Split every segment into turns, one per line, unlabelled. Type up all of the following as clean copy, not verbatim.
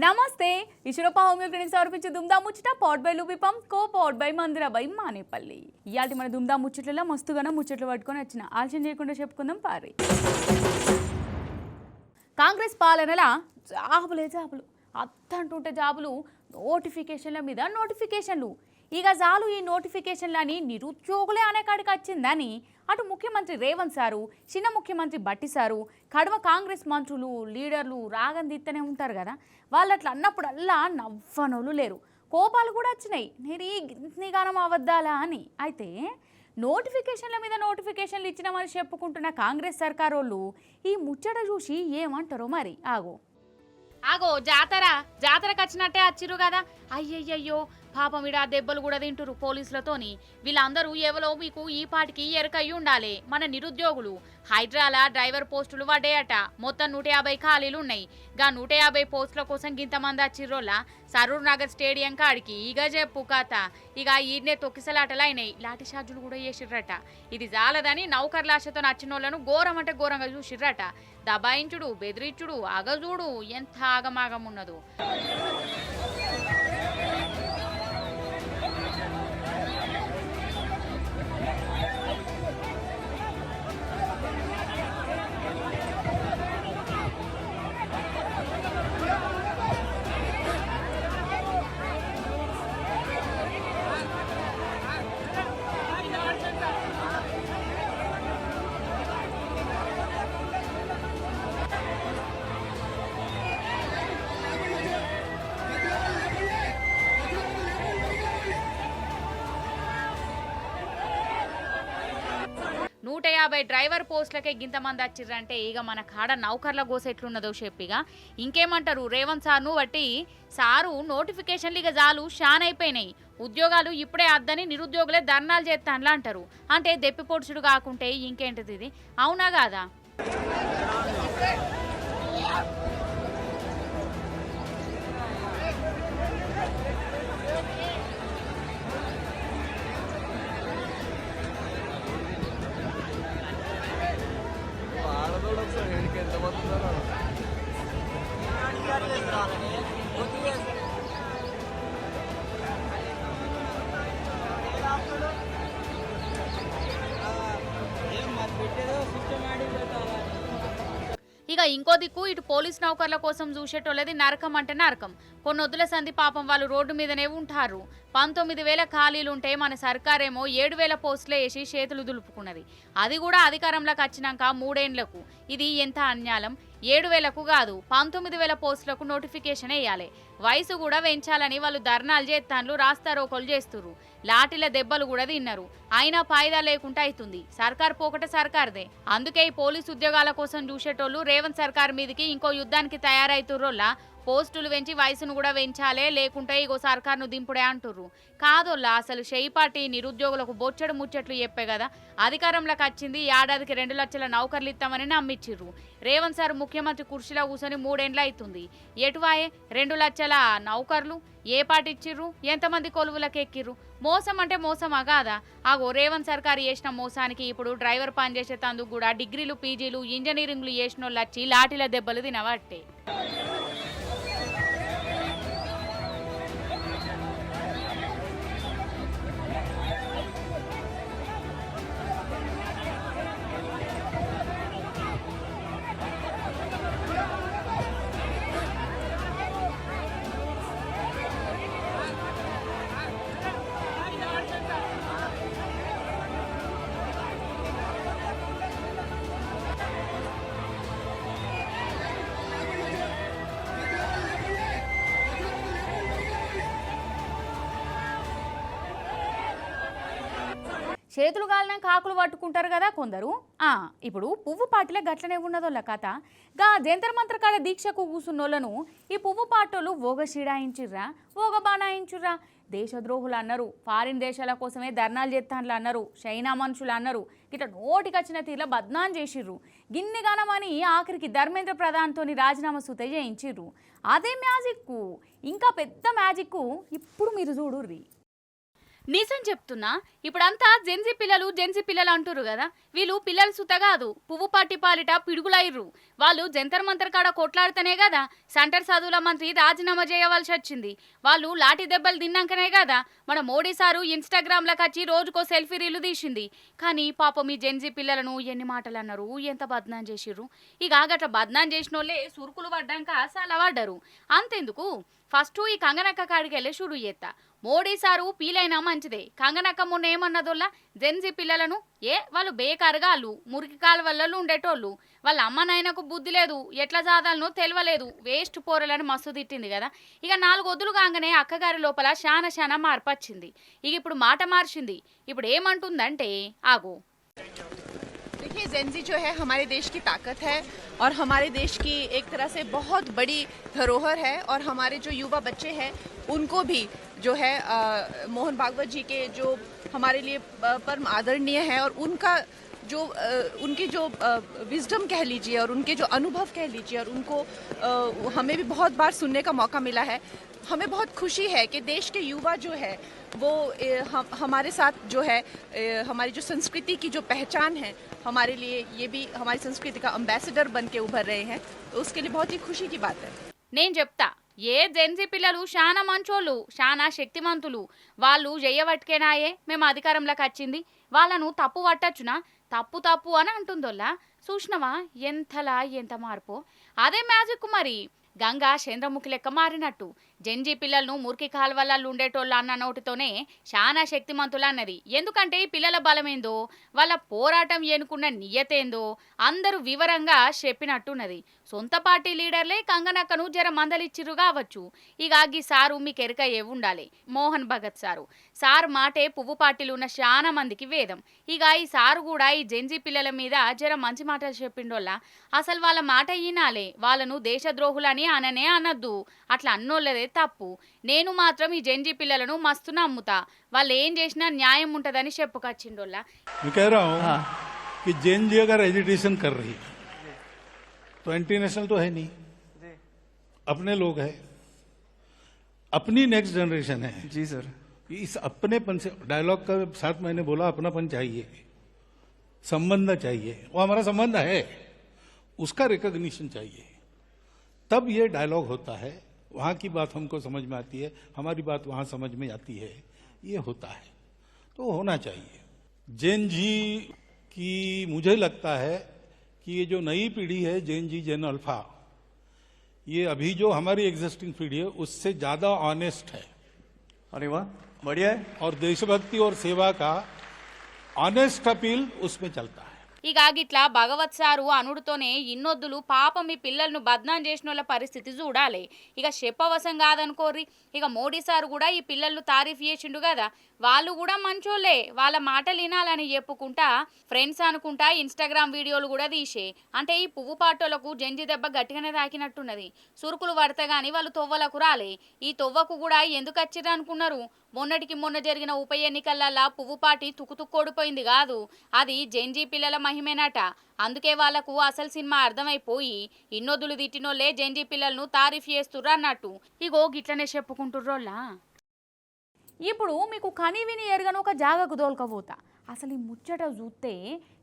నమస్తే ఇషురపా homeo clinic సమర్పించే దుమ్దా ముచ్చట పౌడ్ బై లూబిపం కో powered by Mandira by Manepalli. ఇయాల్టి మన దుమ్దా ముచ్చట్లలో మస్తుగానే ముచ్చట్లు పట్టుకొని వచ్చిన ఆలస్యం చేయకుండా చెప్పుకుందాం పారి. కాంగ్రెస్ పాలనల జాబులు అత్తంటుంటే జాబులు నోటిఫికేషన్ల మీద నోటిఫికేషన్లు. ఇక చాలు ఈ నోటిఫికేషన్లని నిరుద్యోగులే అనే కాడికి వచ్చిందని అటు ముఖ్యమంత్రి రేవంత్ సారు, చిన్న ముఖ్యమంత్రి బట్టి సారు, కడవ కాంగ్రెస్ మంత్రులు లీడర్లు రాగందిత్తనే ఉంటారు కదా, వాళ్ళు అట్లా అన్నప్పుడల్లా నవ్వనోళ్ళు లేరు, కోపాలు కూడా వచ్చినాయి. నేను ఈ గానం అవద్దాలా అని. అయితే నోటిఫికేషన్ల మీద నోటిఫికేషన్లు ఇచ్చినామని చెప్పుకుంటున్న కాంగ్రెస్ సర్కారోళ్ళు ఈ ముచ్చట చూసి ఏమంటారో మరి. ఆగో జాతరకు వచ్చినట్టే వచ్చిర్రు కదా. అయ్యయ్యో పాపం ఇడా దెబ్బలు కూడా తింటురు పోలీసులతోని. వీళ్ళందరూ ఎవరో మీకు ఈ పాటికి ఎరకయ్యి ఉండాలి. మన నిరుద్యోగులు హైడ్రాల డ్రైవర్ పోస్టులు పడ్డాయట. మొత్తం 150 ఖాళీలు ఉన్నాయి. గా 150 పోస్టుల కోసం గింతమంది వచ్చిర్రోళ్ళ సరూర్ నగర్ స్టేడియం కాడికి ఇక చెప్పు కథ. ఇక ఈడ్నే తొక్కిసలాటలు అయినాయి, లాఠీ చార్జులు కూడా చేసిర్రట. ఇది జాలదని నౌకర్లాశతో నచ్చినోళ్లను ఘోరం అంటే ఘోరంగా చూసిర్రట. దబాయించుడు, బెదిరించుడు, అగజూడు ఎంత ఆగమాగం ఉన్నదో. డ్రైవర్ పోస్టులకే గింతమంది వచ్చిర్రంటే ఇక మన కాడ నౌకర్ల గోస ఎట్లున్నదో చెప్పిగా ఇంకేమంటారు. రేవంత్ సార్ను బట్టి సారు నోటిఫికేషన్లు ఇక చాలు షాన్ అయిపోయినాయి, ఉద్యోగాలు ఇప్పుడే అద్దని నిరుద్యోగులే ధర్నాలు చేస్తాన్లా అంటారు. అంటే దెప్పిపొడుచుడు కాకుంటే ఇంకేంటిది ఇది, అవునా కాదా? ఇక ఇంకో దిక్కు ఇటు పోలీస్ నౌకర్ల కోసం చూసేటోళ్ళది నరకం అంటే నరకం. కొన్ని వద్దుల సంధి పాపం వాళ్ళు రోడ్డు మీదనే ఉంటారు. 19,000 ఖాళీలుంటే మన సర్కారేమో 7,000 పోస్టులే వేసి చేతులు దులుపుకున్నది. అది కూడా అధికారంలోకి వచ్చినాక 3 ఏళ్లకు. ఇది ఎంత అన్యాయం. 7,000కు కాదు 19,000 పోస్టులకు నోటిఫికేషన్ వేయాలి. వయసు కూడా పెంచాలని వాళ్ళు ధర్నాలు చేస్తాన్లు, రాస్తారోకోలు చేస్తుర్రు, లాఠీల దెబ్బలు కూడా తిన్నారు. అయినా ఫాయిదా లేకుండా అవుతుంది. సర్కార్ పోకట సర్కార్దే. అందుకే ఈ పోలీసు ఉద్యోగాల కోసం చూసేటోళ్ళు రేవంత్ సర్కార్ మీదకి ఇంకో యుద్ధానికి తయారైతుర్రోల్లా పోస్టులు పెంచి వయసును కూడా పెంచాలే, లేకుంటే ఇగో సర్కార్ను దింపుడే అంటుర్రు. కాదోల్లా అసలు పార్టీ నిరుద్యోగులకు బొచ్చడు ముచ్చట్లు చెప్పే కదా అధికారంలోకి వచ్చింది. ఏడాదికి 2 లక్షల నౌకర్లు ఇస్తామని నమ్మిచ్చిర్రు. రేవంత్ సార్ ముఖ్యమంత్రి కుర్చీలో కూర్చొని 3 ఏండ్లు అవుతుంది. ఎటువాయే 2 లక్షల నౌకర్లు ఏ పార్టీ ఇచ్చిర్రు? ఎంతమంది కొలువులకు ఎక్కిర్రు? మోసం అంటే మోసమా కాదా? ఆగో రేవంత్ సర్కార్ చేసిన మోసానికి ఇప్పుడు డ్రైవర్ పని చేసే తందుకు కూడా డిగ్రీలు, పీజీలు, ఇంజనీరింగ్లు చేసిన వాళ్ళు వచ్చి లాఠీల దెబ్బలు తినవట్టే. చేతులు గాలిన కాకులు పట్టుకుంటారు కదా కొందరు. ఇప్పుడు పువ్వు పార్టీలో గట్లనే ఉన్నదోళ్ళ కథ. గా జంతర్ మంత్ర కాడ దీక్షకు కూసున్నోళ్లను ఈ పువ్వు పార్టీలు ఓగ షిడాయించుర్రా, ఓగ బాణాయించుర్రా. దేశద్రోహులు అన్నారు, ఫారిన్ దేశాల కోసమే ధర్నాలు చేస్తాన్లు అన్నారు, చైనా మనుషులు అన్నారు. ఇట్లా నోటికొచ్చిన తీర్ల బద్నాం చేసిర్రు. గిన్ని గానమని ఆఖరికి ధర్మేంద్ర ప్రధాన్తోని రాజీనామా సుత చేయించిర్రు. అదే మ్యాజిక్కు, ఇంకా పెద్ద మ్యాజిక్కు ఇప్పుడు మీరు చూడుర్రి. నిజం చెప్తున్నా, ఇప్పుడంతా జెన్జీ పిల్లలు అంటురు కదా, వీళ్ళు పిల్లలు సుత కాదు, పువ్వు పాటి పాలిట పిడుగులైర్రు. వాళ్ళు జంతర్ మంతర్ కాడ కొట్లాడితేనే కదా సెంటర్ చదువుల మంత్రి రాజీనామా చేయవలసి వచ్చింది. వాళ్ళు లాఠీ దెబ్బలు తిన్నాకనే కదా మన మోడీ సారు ఇన్స్టాగ్రామ్లకు వచ్చి రోజుకో సెల్ఫీ రీలు తీసింది. కానీ పాపం ఈ జెన్జీ పిల్లలను ఎన్ని మాటలు అన్నారు, ఎంత బద్నాం చేసిర్రు. ఇక గట్ల బద్నాం చేసిన వాళ్ళే సురుకులు పడ్డాక చాలా పడ్డారు. అంతెందుకు, ఫస్ట్ ఈ కంగనక్క కాడికి వెళ్ళి షురు చేస్తా. మోడీ సారు పీలైనా మంచిదే, కంగనక్క మొన్న ఏమన్నదోల్లా జెన్జీ పిల్లలను వాళ్ళు బేకారుగాళ్ళు, మురికి కాలువలలో ఉండేటోళ్ళు, వాళ్ళ అమ్మ నాయనకు బుద్ధి లేదు, ఎట్లా చదవాలనో తెలియలేదు, వేస్ట్ పోరలని మస్తు తిట్టింది కదా. ఇక 4 వద్దులు కాగానే అక్కగారి లోపల శానా మార్పొచ్చింది. ఇక ఇప్పుడు మాట మార్చింది. ఇప్పుడు ఏమంటుందంటే ఆగు.
देखिए, जेनजी जो है हमारे देश की ताकत है और हमारे देश की एक तरह से बहुत बड़ी धरोहर है। और हमारे जो युवा बच्चे हैं उनको भी जो है मोहन भागवत जी के जो हमारे लिए परम आदरणीय है और उनका जो उनकी जो विजडम कह लीजिए और उनके जो अनुभव कह लीजिए और उनको हमें भी बहुत बार सुनने का मौका मिला है। हमें बहुत खुशी है कि देश के युवा जो है वो हमारे साथ जो है हमारी जो संस्कृति की जो पहचान है, हमारे लिए ये भी हमारी संस्कृति का एम्बेसडर बन के उभर रहे हैं, तो उसके लिए बहुत ही खुशी की बात है।
నేను చెప్తా, ఏ జెన్జీ పిల్లలు శానా మంచోళ్ళు, శానా శక్తిమంతులు. వాళ్ళు చెయ్యబట్టుకేనాయే మేము అధికారంలోకి వచ్చింది. వాళ్ళను తప్పు పట్టచ్చునా, తప్పు అని అంటుందోల్లా. చూసినవా ఎంత మార్పు. అదే మ్యాజిక్ మరి. గంగా చంద్రముఖి లెక్క మారినట్టు జెన్జీ పిల్లలను మురికి కాలువలలో ఉండేటోళ్ళు అన్న నోటితోనే శానా శక్తిమంతులు అన్నది. ఎందుకంటే ఈ పిల్లల బలమేందో, వాళ్ళ పోరాటం ఎన్నుకున్న నియతేందో అందరూ వివరంగా చెప్పినట్టున్నది. సొంత పార్టీ లీడర్లే కంగనక్కను జర మందలిచ్చిర్రు కావచ్చు. ఇక ఈ సారు మీకు ఎరక ఉండాలి, మోహన్ భగత్ సారు మాటే పువ్వు పార్టీలు ఉన్న శానా మందికి వేదం. ఇక ఈ సారు కూడా ఈ జెన్జీ పిల్లల మీద జర మంచి మాటలు చెప్పిండోళ్ళ. అసలు వాళ్ళ మాట ఈనాలే, వాళ్ళను దేశద్రోహులని అననే అనద్దు, అట్లా అన్నోళ్ళదే తప్పు. నేను మాత్రం ఈ జెన్జీ పిల్లలను మస్తు నమ్ముతా, వాళ్ళు ఏం చేసినా న్యాయం ఉంటదని చెప్పుకొచ్చిండోళ్ళ.
कि जैन जी अगर एजुटेशन कर रही है तो एंटी नेशनल तो है नहीं, अपने लोग हैं, अपनी नेक्स्ट जनरेशन है।
जी सर,
इस अपनेपन से डायलॉग का साथ मैंने बोला अपनापन चाहिए, संबंध चाहिए, वो हमारा संबंध है, उसका रिकॉग्निशन चाहिए, तब ये डायलॉग होता है। वहां की बात हमको समझ में आती है, हमारी बात वहां समझ में आती है, ये होता है, तो होना चाहिए। जैन जी की मुझे लगता है कि ये जो नई पीढ़ी है जैन जी, जैन अल्फा, ये अभी जो हमारी एग्जिस्टिंग पीढ़ी है उससे ज्यादा ऑनेस्ट है।
अरे वाह, बढ़िया है।
और देशभक्ति और सेवा का ऑनेस्ट अपील उसमें चलता है।
ఇక గిట్లా భగవత్ సారు అనుడుతోనే ఇన్నొద్దులు పాపం మీ పిల్లలను బద్నాం చేసిన వాళ్ళ పరిస్థితి చూడాలి. ఇక చెప్పవసం కాదనుకోర్రి. ఇక మోడీ సారు కూడా ఈ పిల్లలను తారీఫ్ చేసిండు కదా, వాళ్ళు కూడా మంచోళ్ళే, వాళ్ళ మాటలు వినాలని చెప్పుకుంటా ఫ్రెండ్స్ అనుకుంటా ఇన్స్టాగ్రామ్ వీడియోలు కూడా తీసే. అంటే ఈ పువ్వు పాటోలకు జెన్జీ దెబ్బ గట్టిగానే తాకినట్టున్నది. సురుకులు పడతా గానీ వాళ్ళు తొవ్వలకు రాలే. ఈ తొవ్వకు కూడా ఎందుకు వచ్చిర్రు అనుకున్నారు? మొన్న జరిగిన ఉప ఎన్నికలల్లా పువ్వుపాటి తుక్కుతుక్కోడిపోయింది కాదు, అది జెన్జీ పిల్లల మహిమేనట. అందుకే వాళ్లకు అసలు సినిమా అర్థమైపోయి ఇన్నొద్దులు తిట్టినోళ్లే జెన్జీ పిల్లలను తారీఫ్ చేస్తుర్రు అన్నట్టు. ఇగో గిట్లనే చెప్పుకుంటుర్రోళ్ళా. ఇప్పుడు మీకు కని విని ఎరగని ఒక జాగకు దోల్కపోతా. అసలు ఈ ముచ్చట చూస్తే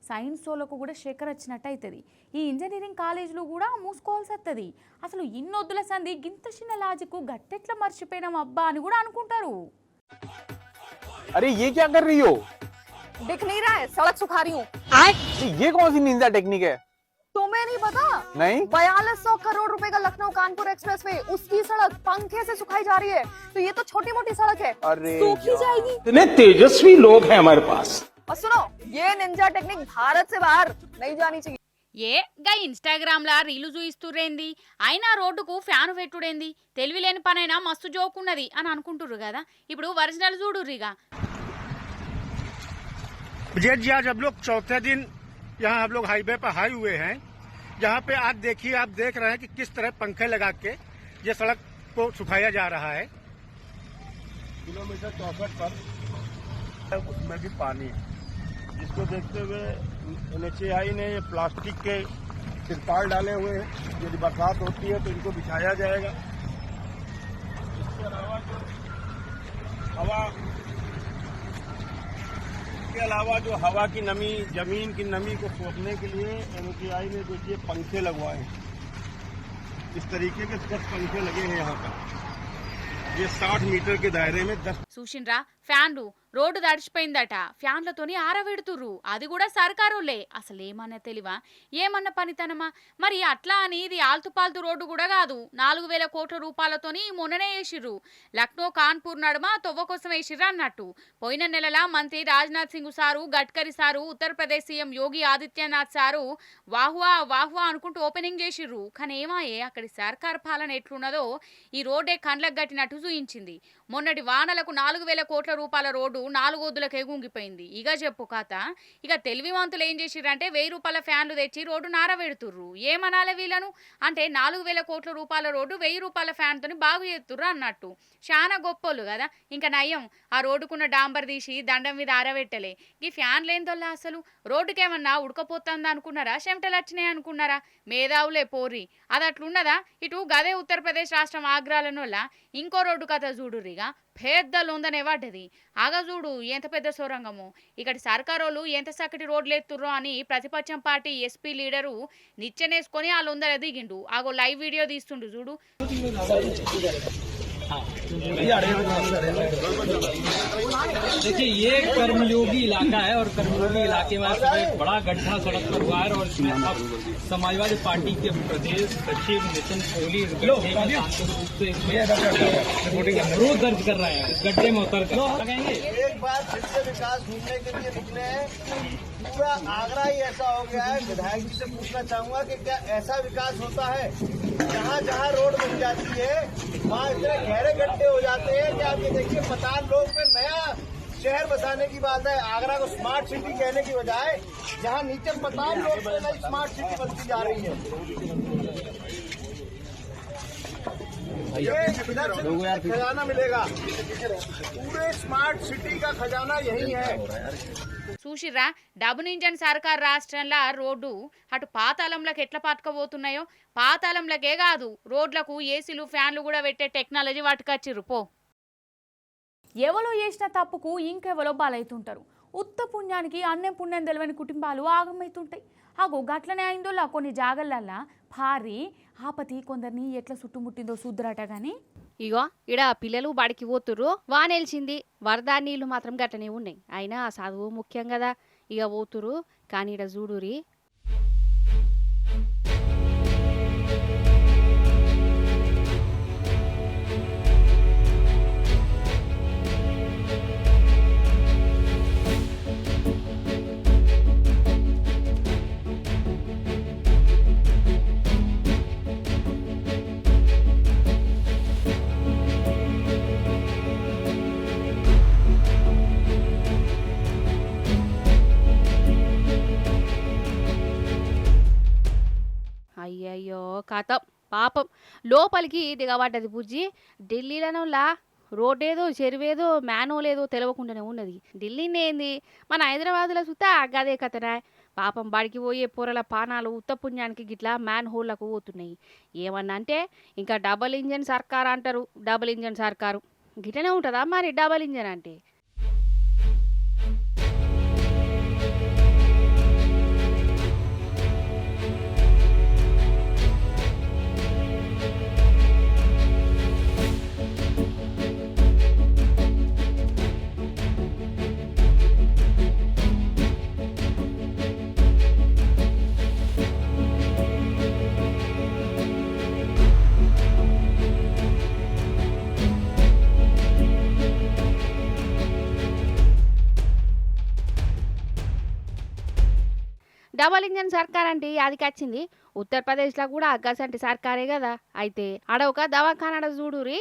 సైన్స్ వాళ్ళకు కూడా శేఖర్ వచ్చినట్టు అవుతుంది. ఈ ఇంజనీరింగ్ కాలేజీలు కూడా మూసుకోవాల్సి వస్తుంది. అసలు ఇన్నొద్దుల సంది గింత చిన్న లాజిక్ గట్టెట్లా మర్చిపోయినాం అబ్బా అని కూడా అనుకుంటారు.
अरे ये क्या कर रही हो?
दिख नहीं रहा है, सड़क सुखा रही हूँ।
ये कौन सी निंजा टेक्निक है?
तुम्हें नहीं पता?
नहीं।
4200 करोड़ रुपए का लखनऊ कानपुर एक्सप्रेसवे, उसकी सड़क पंखे से सुखाई जा रही है। तो ये तो छोटी मोटी सड़क है,
अरे
सूखी जाएगी।
इतने तेजस्वी लोग हैं हमारे पास।
और सुनो, ये निंजा टेक्निक भारत से बाहर नहीं जानी चाहिए।
గా ఇన్స్టాగ్రామ్లా రీలు చూయిస్తురేంది, అయినా రోడ్డుకు ఫ్యాన్ పెట్టుడేంది, తెలివిలేని పనైనా మస్తు జోకున్నది అని అనుకుంటుర్రు కదా. ఇప్పుడు ఒరిజినల్ చూడుర్రిగా.
विजय जी, आज हम लोग चौथे दिन यहाँ हम लोग हाईवे पर हाई हुए हैं, जहाँ पे आज देखिए, आप देख रहे हैं कि किस तरह पंखे लगा के ये सड़क को सुखाया जा रहा है। किलोमीटर 64 पर उसमें भी पानी है, जिसको देखते हुए NHAI ने ये प्लास्टिक के तिरपाल डाले हुए हैं। यदि बरसात होती है तो इनको बिछाया जाएगा। इसके अलावा जो हवा इसके अलावा जो हवा की नमी, जमीन की नमी को सोखने के लिए एनओसीआई ने देखिए पंखे लगवाए हैं। इस तरीके के 10 पंखे लगे हैं यहाँ पर। ये 60 मीटर के दायरे में 10
చూసిండ్రా ఫ్యాన్లు రోడ్డు తడిచిపోయిందట ఫ్యాన్లతోని ఆరబెడుతుర్రు అది కూడా సర్కారులే అసలేమన్నా తెలివా ఏమన్నా పనితనమా మరి అట్లా అని ఇది ఆల్తుపాల్తు రోడ్డు కూడా కాదు 4,000 కోట్ల రూపాయలతోని మొన్ననే వేసిర్రు లక్నో కాన్పూర్ నడుమ తొవ్వ కోసం వేసిర్రు అన్నట్టు పోయిన నెలల మంత్రి Rajnath Singh sir Gadkari sir Uttar Pradesh CM Yogi Adityanath sir వాహ్వా వాహ్వా అనుకుంటూ ఓపెనింగ్ చేసిర్రు కానీ ఏమాయే అక్కడి సర్కార్ పాలన ఎట్లున్నదో ఈ రోడ్డే కండ్లకు గట్టినట్టు చూయించింది మొన్నటి వానలకు 4,000 కోట్ల రూపాయల రోడ్డు 4 ఒద్దులకే గుంగిపోయింది ఇక చెప్పు కథ ఇక తెలివివంతులు ఏం చేసిర్రంటే 1,000 రూపాయల ఫ్యాన్లు తెచ్చి రోడ్డు నారబెడుతుర్రు ఏమనాలే వీళ్ళను అంటే 4,000 కోట్ల రూపాయల రోడ్డు 1,000 రూపాయల ఫ్యాన్ తోని బాగు చేస్తుర్రు అన్నట్టు చాలా గొప్పోళ్ళు కదా ఇంకా నయం ఆ రోడ్డుకున్న డాంబర్ తీసి దండం మీద ఆరబెట్టలే ఈ ఫ్యాన్ లేనిదోళ్ళ అసలు రోడ్డుకేమన్నా ఉడకపోతుందా అనుకున్నారా చెమటలు వచ్చినాయి అనుకున్నారా మేధావులే పోరి అది అట్లున్నదా ఇటు గదే ఉత్తరప్రదేశ్ రాష్ట్రం ఆగ్రాలనోళ్ళ ఇంకో రోడ్డు కథ చూడుర్రిగా పెద్ద లొందనే పడ్డది ఆగా చూడు ఎంత పెద్ద సొరంగము ఇక్కడ సర్కారోళ్ళు ఎంత చక్కటి రోడ్లు ఎత్తుర్రో అని ప్రతిపక్షం పార్టీ ఎస్పీ లీడరు నిచ్చెనేసుకొని ఆ లొందల దిగిండు ఆగో లైవ్ వీడియో తీస్తుండు చూడు
देखिए ये कर्मयोगी इलाका है और कर्मयोगी इलाके में एक बड़ा गड्ढा सड़क पर हुआ है और इसमें अब समाजवादी पार्टी के प्रदेश सचिव नितिन कोहली इस गड्ढे में शांतिपूर्ण रूप से इसमें विरोध दर्ज कर रहे हैं इस गड्ढे में उतर कर लगाएंगे।
एक बार फिर से विकास ढूंढने के लिए निकले हैं। पूरा आगरा ही ऐसा हो गया है। विधायक जी से पूछना चाहूंगा कि क्या ऐसा विकास होता है जहाँ जहाँ रोड बन जाती है वहाँ इतने गहरे गड्ढे हो जाते हैं कि आप ये देखिए पठान लोग में नया शहर बसाने की बात है। आगरा को स्मार्ट सिटी कहने की बजाय जहाँ नीचे पठान लोग में नई स्मार्ट सिटी बनती जा रही है। ये इधर से खजाना मिलेगा, पूरे स्मार्ट सिटी का खजाना यही है।
చూసిర్రా డబుల్ ఇంజన్ సర్కార్ రాష్ట్రంలో రోడ్డు అటు పాతాళంలోకి ఎట్లా పట్టుకపోతున్నాయో పాతాళంలోకే కాదు రోడ్లకు ఏసీలు ఫ్యాన్లు కూడా పెట్టే టెక్నాలజీ వాటికొచ్చిర్రు పో ఎవరో చేసిన తప్పుకు ఇంకెవరో బాలవుతుంటారు ఉత్త పుణ్యానికి అన్నం పుణ్యం తెలియని కుటుంబాలు ఆగమవుతుంటాయి ఆగో గట్లనే అయిందోలా కొన్ని జాగలల్లా భారీ ఆపతి కొందరిని ఎట్లా చుట్టుముట్టిందో చూద్దరట కానీ ఇగో ఇడ పిల్లలు బడికి పోతుర్రు వానెలిచింది వరద నీళ్లు మాత్రం గట్టనే ఉన్నాయి అయినా చదువు ముఖ్యం కదా ఇక పోతురు కానీ ఇడ చూడురి అయ్యయ్యో కథం పాపం లోపలికి దిగబడ్డది బుజ్జి ఢిల్లీలోనోలా రోడ్డేదో చెరువేదో మ్యానో లేదో తెలవకుండానే ఉన్నది ఢిల్లీనే ఏంది మన హైదరాబాద్లో చూస్తే గదే కథనా పాపం బడికి పోయే పొరల పానాలు ఉత్త పుణ్యానికి గిట్లా మ్యాన్ హోల్లకు పోతున్నాయి ఏమన్నా అంటే ఇంకా డబల్ ఇంజన్ సర్కార్ అంటారు డబల్ ఇంజన్ సర్కారు గిట్లనే ఉంటుందా మరి డబల్ ఇంజన్ అంటే డబల్ ఇంజన్ సర్కార్ అంటే అది వచ్చింది ఉత్తరప్రదేశ్లో కూడా గసంటి సర్కారే కదా అయితే ఆడ ఒక దవాఖాన చూడురి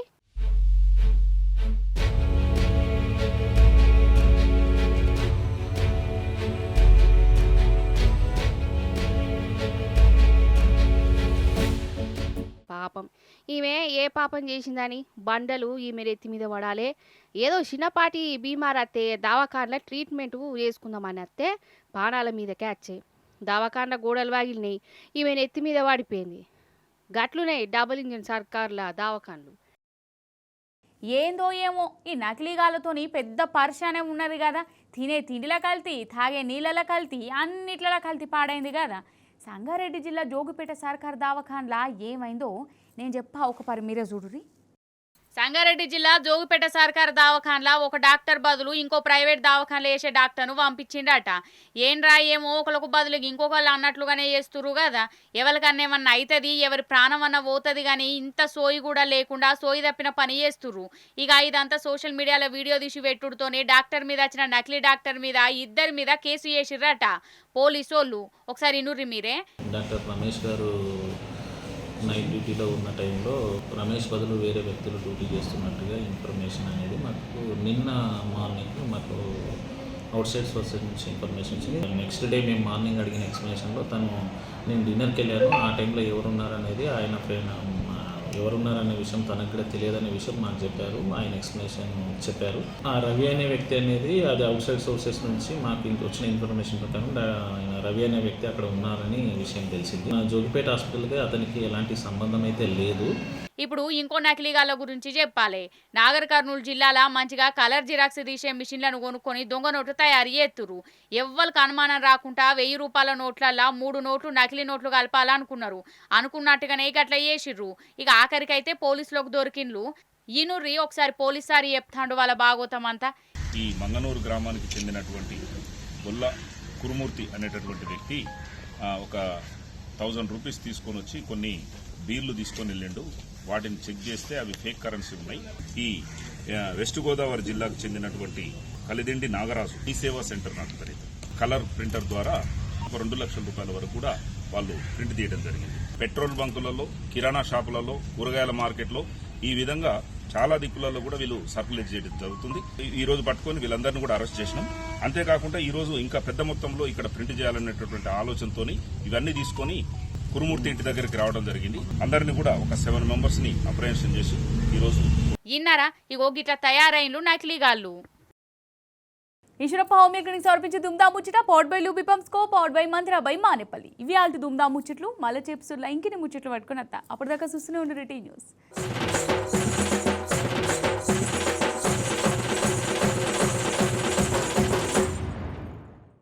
పాపం ఈమె ఏ పాపం చేసిందని బండలు ఈమె ఎత్తి మీద పడాలి ఏదో చిన్నపాటి బీమార్ అత్తే దవాఖానలో ట్రీట్మెంట్ చేసుకుందామని అత్తే బాణాల మీదకే వచ్చాయి దవాఖాన గోడలు వాగిలినాయి ఈమె ఎత్తి మీద పడిపోయింది గట్లున్నాయి డబుల్ ఇంజన్ సర్కార్ల దవాఖానలు ఏందో ఏమో ఈ నకిలీగాలతోని పెద్ద పరిశానే ఉన్నది కదా తినే తిండిలా కల్తీ, తాగే నీళ్ళలా కల్తీ, అన్నిట్లలో కల్తీ పాడైంది కదా. సంగారెడ్డి జిల్లా జోగుపేట సర్కార్ దవాఖాన్లా ఏమైందో నేను చెప్పా, ఒక పరి మీరే చూడురి. సంగారెడ్డి జిల్లా జోగుపేట సర్కార్ దవాఖాన్లా ఒక డాక్టర్ బదులు ఇంకో ప్రైవేట్ దవాఖాన్లో వేసే డాక్టర్ను పంపించిండట. ఏంట్రా ఏమో ఒకరికి బదులు ఇంకొకళ్ళు అన్నట్లుగానే చేస్తురు కదా. ఎవరికన్నా ఏమన్నా అవుతుంది, ఎవరి ప్రాణం అన్న పోతుంది, కానీ ఇంత సోయి కూడా లేకుండా సోయి తప్పిన పని చేస్తురు. ఇక ఇదంతా సోషల్ మీడియాలో వీడియో తీసి పెట్టుడుతోనే డాక్టర్ మీద వచ్చిన నకిలీ డాక్టర్ మీద ఇద్దరి మీద కేసు చేసిర్రట పోలీసోళ్ళు. ఒకసారి ఇనుర్రి మీరే.
డాక్టర్ రమేష్ గారు నైట్ డ్యూటీలో ఉన్న టైంలో రమేష్ బదులు వేరే వ్యక్తులు డ్యూటీ చేస్తున్నట్టుగా ఇన్ఫర్మేషన్ అనేది మాకు నిన్న మార్నింగ్ మాకు అవుట్ సైడ్ సోర్సెస్ నుంచి ఇన్ఫర్మేషన్ వచ్చింది. నెక్స్ట్ డే మేము మార్నింగ్ అడిగిన ఎక్స్ప్లెనేషన్లో నేను డిన్నర్కి వెళ్ళాను, ఆ టైంలో ఎవరున్నారనేది ఆయన ఎవరున్నారనే విషయం తనకు కూడా తెలియదనే విషయం మాకు చెప్పారు. ఆయన ఎక్స్ప్లెనేషన్ చెప్పారు. ఆ రవి అనే వ్యక్తి అనేది అది అవుట్ సైడ్ సోర్సెస్ నుంచి మాకు వచ్చిన ఇన్ఫర్మేషన్ ప్రకారం ఆయన రవి అనే వ్యక్తి అక్కడ ఉన్నారని విషయం తెలిసింది. జోగిపేట హాస్పిటల్కి అతనికి ఎలాంటి సంబంధం అయితే లేదు.
ఇప్పుడు ఇంకో నకిలీగాళ్ళ గురించి చెప్పాలి. నాగర్ కర్నూలు జిల్లాలో మంచిగా కలర్ జిరాక్స్ తీసే మిషన్లను కొనుక్కొని దొంగ నోట్లు తయారు చేస్తురు. ఎవ్వరికి అనుమానం రాకుండా 1000 రూపాయల నోట్లల్లో 3 నోట్లు నకిలీ నోట్లు కలపాలనుకున్నారు. అనుకున్నట్టుగానే గట్ల చేసిర్రు. ఇక ఆఖరికైతే పోలీసులకు దొరికిండ్లు. ఈనుర్రి ఒకసారి పోలీసు సారి చెప్తాండు వాళ్ళ భాగోతం అంతా.
ఈ మంగనూరు గ్రామానికి చెందినటువంటి గొల్ల కురుమూర్తి అనేటటువంటి వ్యక్తి ఒక 1000 రూపీస్ తీసుకొని వచ్చి కొన్ని బీర్లు తీసుకొని వెళ్ళిండు. వాటిని చెక్ చేస్తే అవి ఫేక్ కరెన్సీ ఉన్నాయి. ఈ వెస్ట్ గోదావరి జిల్లాకు చెందినటువంటి కలిదిండి నాగరాజు ఈ సేవా సెంటర్ నడుపుతారు. కలర్ ప్రింటర్ ద్వారా 2 లక్షల రూపాయల వరకు కూడా వాళ్ళు ప్రింట్ తీయడం జరిగింది. పెట్రోల్ బంకులలో, కిరాణా షాపులలో, కూరగాయల మార్కెట్లో ఈ విధంగా చాలా దిక్కులలో కూడా వీళ్ళు సర్క్యులేట్ చేయడం జరుగుతుంది. ఈ రోజు పట్టుకొని వీళ్ళందరినీ కూడా అరెస్ట్ చేసినాం. అంతేకాకుండా ఈ రోజు ఇంకా పెద్ద మొత్తంలో ఇక్కడ ప్రింట్ చేయాలనేటటువంటి ఆలోచనతోని ఇవన్నీ తీసుకొని కురుమూర్తి ఇంటి దగ్గరికి రావడం జరిగింది. అందరినీ కూడా ఒక 7 మెంబర్స్ ని అప్రహెన్షన్ చేసి ఈ రోజు
ఇన్నారా ఇగో గిట్లా తయారైన్లు నకిలీగాళ్ళు. ఈశ్వరప్ప హోమ్ క్లినిక్ సమర్పించి దుమ్దా ముచ్చట powered by lobby పంప్స్కో పౌడ్ by Mantra by Manepalli. ఇవి ఆల్టి దుమ్దా ముచ్చట్లు. మళ్ళీ చెప్తున్నా ఇంకిని ముచ్చట్లు పట్టుకుని అత్త. అప్పటిదాకా చూస్తూనే ఉండు రిటీ న్యూస్.